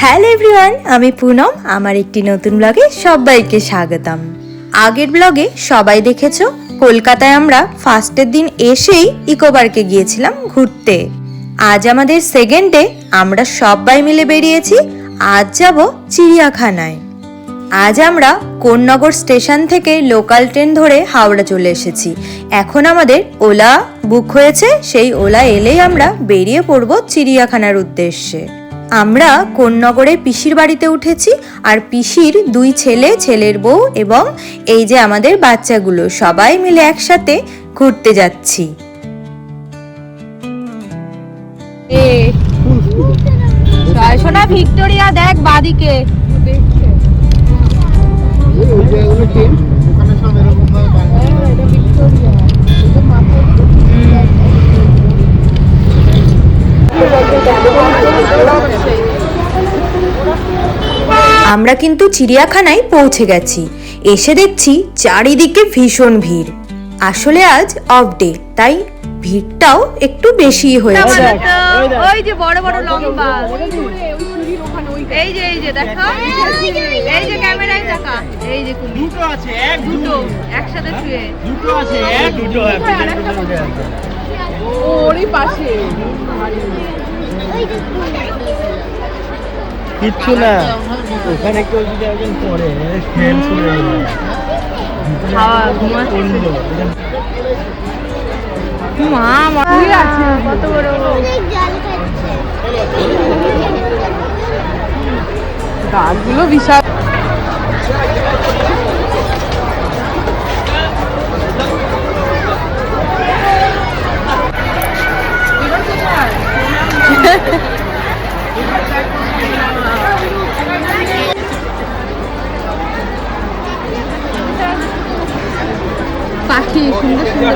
Hello everyone, আমি পুনম। আমার একটি নতুন ব্লগে সবাইকে স্বাগতম। আগের ব্লগে সবাই দেখেছো কলকাতায় আমরা ফার্স্টের দিন এসেই ইকো পার্কে গিয়েছিলাম ঘুরতে। আজ আমাদের সেকেন্ড ডে, আমরা সবাই মিলে বেরিয়েছি। আজ যাব চিড়িয়াখানায়। আজ আমরা কোন্নগর স্টেশন থেকে লোকাল ট্রেন ধরে হাওড়া চলে এসেছি। এখন আমাদের ওলা বুক হয়েছে, সেই ওলা এলেই আমরা বেরিয়ে পড়ব চিড়িয়াখানার উদ্দেশ্যে। আমরা কোন্নগরে পিসির বাড়িতে উঠেছি, আর পিসির দুই ছেলে, ছেলের বউ এবং এই যে আমাদের বাচ্চাগুলো সবাই মিলে একসাথে ঘুরতে যাচ্ছি। সোনা ভিক্টোরিয়া দেখ বাদিকে। আমরা কিন্তু চিড়িয়াখানায় পৌঁছে গেছি। এসে দেখছি চারিদিকে ভীষণ ভিড়। আসলে আজ অফ ডে, তাই ভিড়টাও একটু বেশি হয়েছে। ওই যে বড় বড় লম্বা, এই যে দেখো, এই যে ক্যামেরায় দেখা, এই যে দুটো আছে, দুটো একসাথে শুয়ে, দুটো আছে, দুটো ওরই পাশে কিচ্ছু না, ওখানে কেউ যদি একজন পড়ে ফ্যান ছুড়ে হাওয়া ঘুমাচ্ছে। কত বড় গাছগুলো বিশাল। পাখি সুন্দর সুন্দর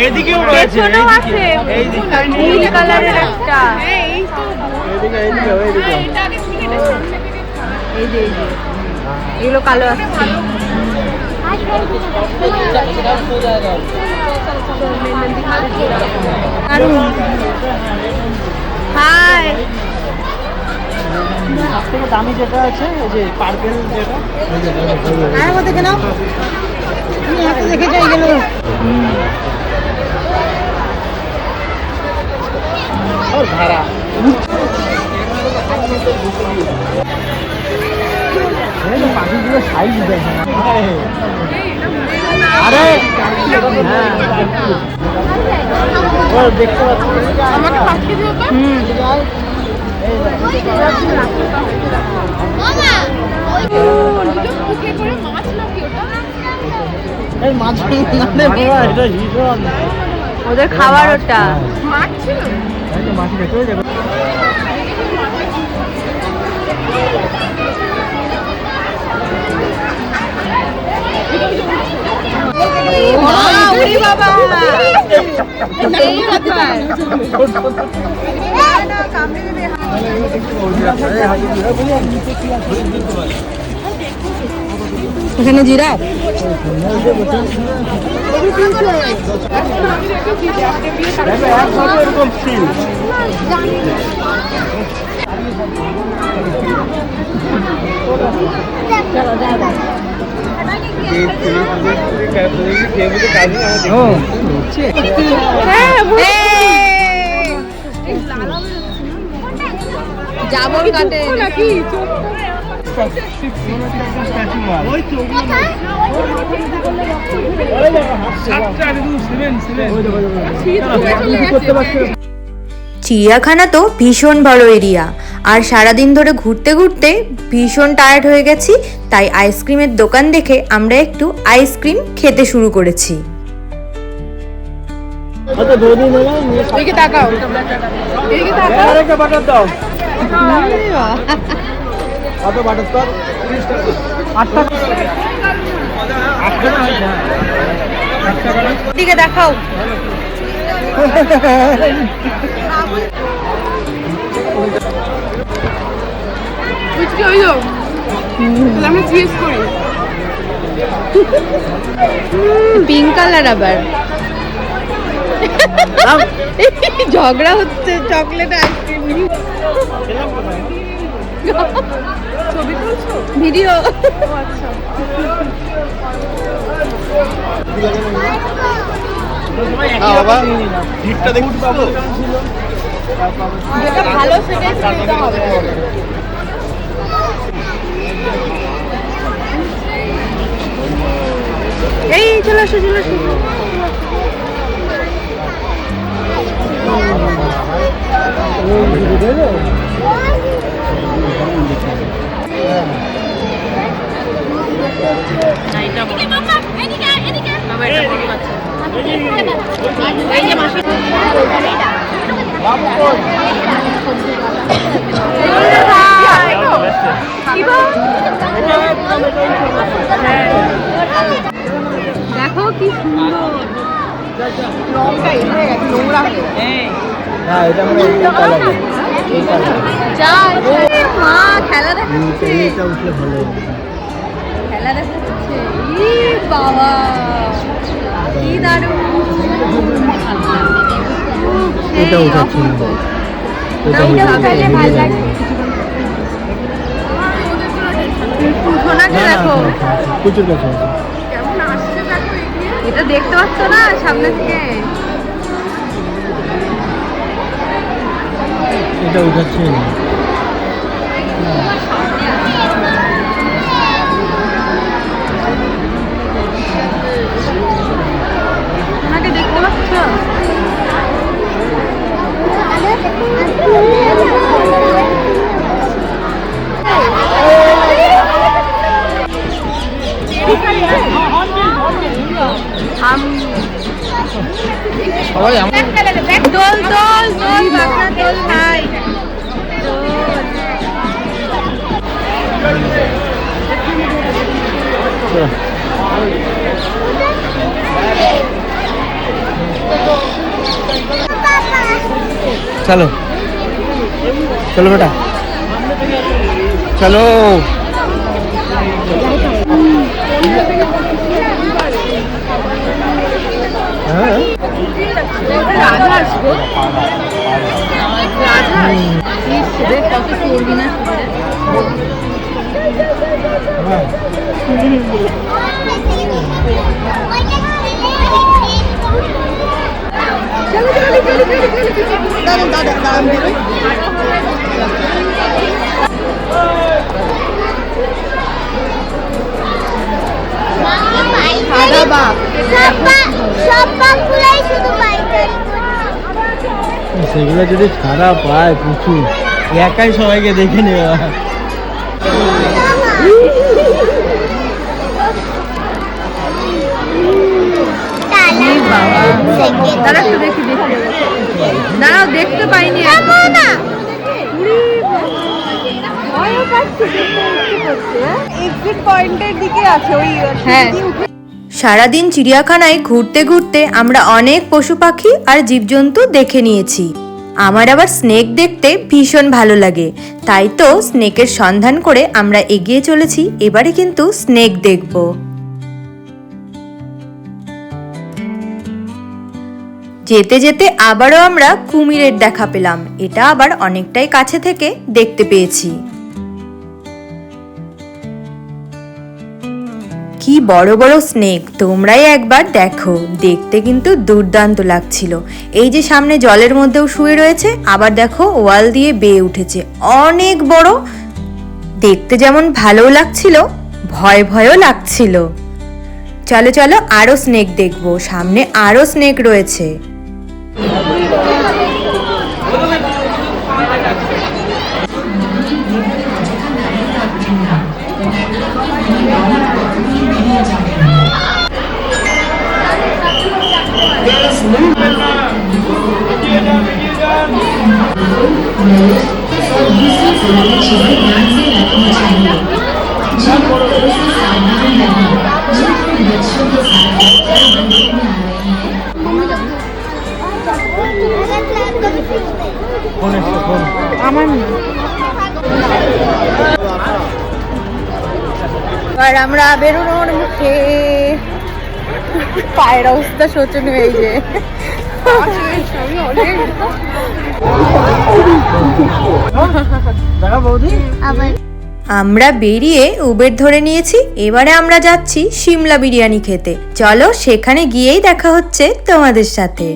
এদিকেও রয়েছে, নীল কালারের একটা, এই যে এগুলো কালো আছে। হাই, সবথেকে দামি যেটা আছে ওই যে পার্পেল যেটা, আর ওটা কেন তুমি হাতে দেখে যাই গেল। ওর ভাড়া পাখিগুলো সাইজ দেখে। আরে ও দেখতে পাচ্ছি, আমাকে পাঠিয়ে দিও তো। মাছ এটা ভীষণ ওদের খাবার, ওটা মাছ ছিল। মাছ দেখতে যাবে। এখানে জিরাফ, এরকম স্টিল জাবর কাটে নাকি? চিড়িয়াখানা তো ভীষণ বড় এরিয়া, আর সারাদিন ধরে ঘুরতে ঘুরতে ভীষণ টায়ার্ড হয়ে গেছি। তাই আইসক্রিমের দোকান দেখে আমরা একটু আইসক্রিম খেতে শুরু করেছি। দিকে দেখাও। পিঙ্ক কালার আবার ঝগড়া হচ্ছে চকলেট আইসক্রিম ছবি তুলছো? ভিডিও। আচ্ছা। বাবা ভিড়টা দেখছিস তো? যেটা ভালো সেটাই কিনতে হবে। এই চলে আসো চলে আসো। দেখো কি সুন্দর রংটা নোংরা হ্যাঁ এটা মানে এই কালার মা খেলা দেখাচ্ছে এটা উঠলে ভালো হবে। খেলা দেখাচ্ছে ই বাবা কি দারুণ এটা উঠাচ্ছে না। এটা উঠাচ্ছে ভালো লাগে সোনাকে দেখো প্রচুর কাছে আছে। কেমন আসছে দেখো এটা দেখতে পাচ্ছ না সামনে থেকে এটা উঠাচ্ছে না। সোনাকে দেখতে পাচ্ছ সবাই দোল দোল দোল বাগনা দোল নাই चलो चलो बेटा चलो हाँ? রাধা আসবো রাধা দেখ কত চর্বি না हाँ। সাদা বাঘ সেগুলো যদি ছাড়া পায় প্রচুর একাই সবাইকে দেখে নেওয়া দাঁড়া একটু দেখি দেখি দাঁড়াও দেখতে পাইনি এক্সিট পয়েন্টের দিকে আছে ওই হ্যাঁ সারাদিন চিড়িয়াখানায় ঘুরতে ঘুরতে আমরা অনেক পশু পাখি আর জীবজন্তু দেখে নিয়েছি। আমার আবার স্নেক দেখতে ভীষণ ভালো লাগে, তাই তো স্নেকের সন্ধান করে আমরা এগিয়ে চলেছি। এবারে কিন্তু স্নেক দেখব। যেতে যেতে আবারও আমরা কুমিরের দেখা পেলাম। এটা আবার অনেকটাই কাছে থেকে দেখতে পেয়েছি। কি বড় বড় স্নেক, তোমরাই একবার দেখো, দেখতে কিন্তু দুর্দান্ত লাগছিল। এই যে সামনে জলের মধ্যেও শুয়ে রয়েছে, আবার দেখো ওয়াল দিয়ে বেয়ে উঠেছে, অনেক বড়। দেখতে যেমন ভালোও লাগছিল, ভয় ভয়ও লাগছিল। চলো চলো আরো স্নেক দেখবো, সামনে আরো স্নেক রয়েছে। আমার আর আমরা বেরোনোর মুখে পায়ের অবস্থা শোচনীয়। এই যে দেখা বৌদি আমরা বেরিয়ে উবের ধরে নিয়েছি। এবারে আমরা যাচ্ছি সিমলা বিরিয়ানি খেতে। চলো সেখানে গিয়েই দেখা হচ্ছে তোমাদের সাথে।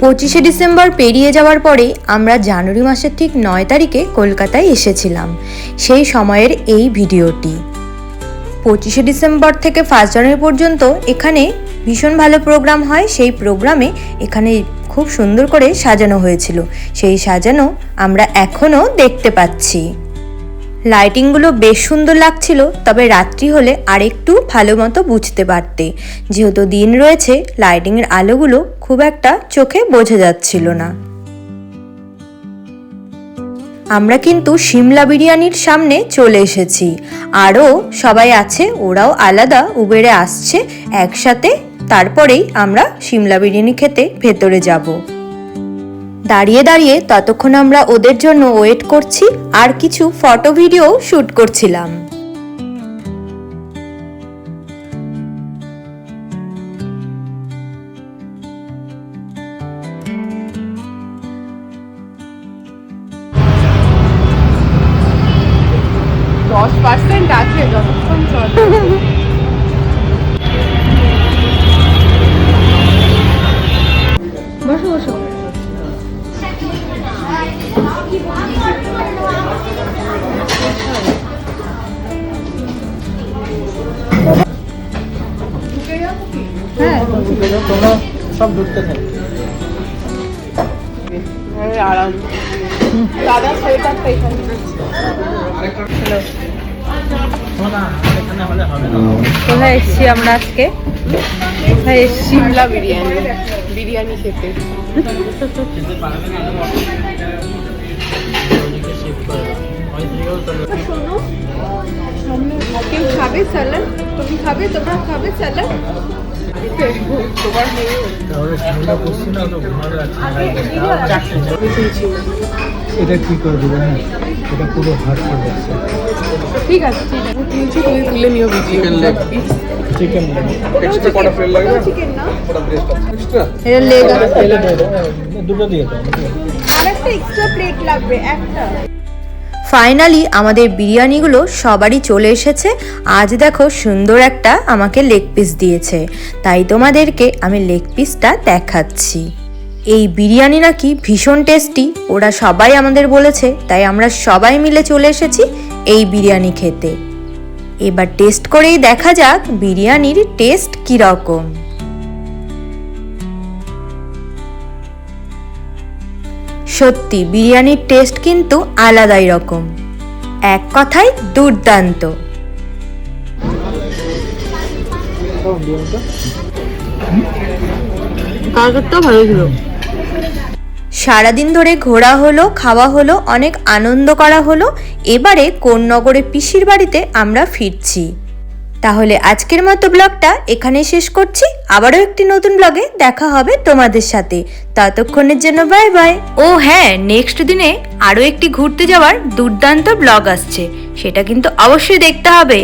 পঁচিশে ডিসেম্বর পেরিয়ে যাওয়ার পরে আমরা জানুয়ারি মাসের ঠিক 9 তারিখে কলকাতায় এসেছিলাম। সেই সময়ের এই ভিডিওটি। 25শে ডিসেম্বর থেকে 1 জানুয়ারি পর্যন্ত এখানে ভীষণ ভালো প্রোগ্রাম হয়। সেই প্রোগ্রামে এখানে খুব সুন্দর করে সাজানো হয়েছিল। সেই সাজানো আমরা এখনও দেখতে পাচ্ছি। লাইটিংগুলো বেশ সুন্দর লাগছিল, তবে রাত্রি হলে আরেকটু ভালো মতো বুঝতে পারতে। যেহেতু দিন রয়েছে, লাইটিংয়ের আলোগুলো খুব একটা চোখে বোঝা যাচ্ছিল না। আমরা কিন্তু সিমলা বিরিয়ানির সামনে চলে এসেছি। আরও সবাই আছে, ওরাও আলাদা উবেরে আসছে একসাথে। তারপরেই আমরা সিমলা বিরিয়ানি খেতে ভেতরে যাব। দাঁড়িয়ে দাঁড়িয়ে ততক্ষণ আমরা ওদের জন্য ওয়েট করছি আর কিছু ফটো ভিডিও শ্যুট করছিলাম। আছে যতক্ষণ চলে। বসো বসো। হ্যাঁ তোমরা সব ঢুকতে থাকো। আরাম। দাদা সোয়েটারটা এখানে। কোথায় এসছি আমরা আজকে? কোথায় এসছি? সিমলা বিরিয়ানি খেতে। শোনো, কেউ খাবে স্যালাড? তুমি খাবে? তোমরা খাবে স্যালাড? এটা কি করে দেবো? হ্যাঁ, এটা পুরো হার্ড করে দিচ্ছে। ঠিক আছে, তুলছি, তুমি তুলে নিও ভিডিও। চিকেন এক্সট্রা কটা ফ্লেভার লাগবে? চিকেন না, কটা ব্রেস্ট আছে এক্সট্রা? এটা লেগ আছে। দুটো দিয়ে দাও। আর একটা এক্সট্রা প্লেট লাগবে একটা। ফাইনালি আমাদের বিরিয়ানিগুলো সবারই চলে এসেছে। আজ দেখো সুন্দর একটা আমাকে লেগ পিস দিয়েছে, তাই তোমাদেরকে আমি লেগ পিসটা দেখাচ্ছি। এই বিরিয়ানি নাকি ভীষণ টেস্টি, ওরা সবাই আমাদের বলেছে, তাই আমরা সবাই মিলে চলে এসেছি এই বিরিয়ানি খেতে। এবার টেস্ট করেই দেখা যাক বিরিয়ানির টেস্ট কীরকম। সত্যি বিরিয়ানির টেস্ট কিন্তু আলাদাই রকম, এক কথায় দুর্দান্ত। ভালো ছিল। সারাদিন ধরে ঘোরা হলো, খাওয়া হলো, অনেক আনন্দ করা হলো। এবারে কোন্নগরে পিসির বাড়িতে আমরা ফিরছি। তাহলে আজকের মতো ব্লগটা এখানেই শেষ করছি। আবারও একটি নতুন ব্লগে দেখা হবে তোমাদের সাথে। ততক্ষণের জন্য বাই বাই। ও হ্যাঁ, নেক্সট দিনে আরও একটি ঘুরতে যাওয়ার দুর্দান্ত ব্লগ আসছে, সেটা কিন্তু অবশ্যই দেখতে হবে।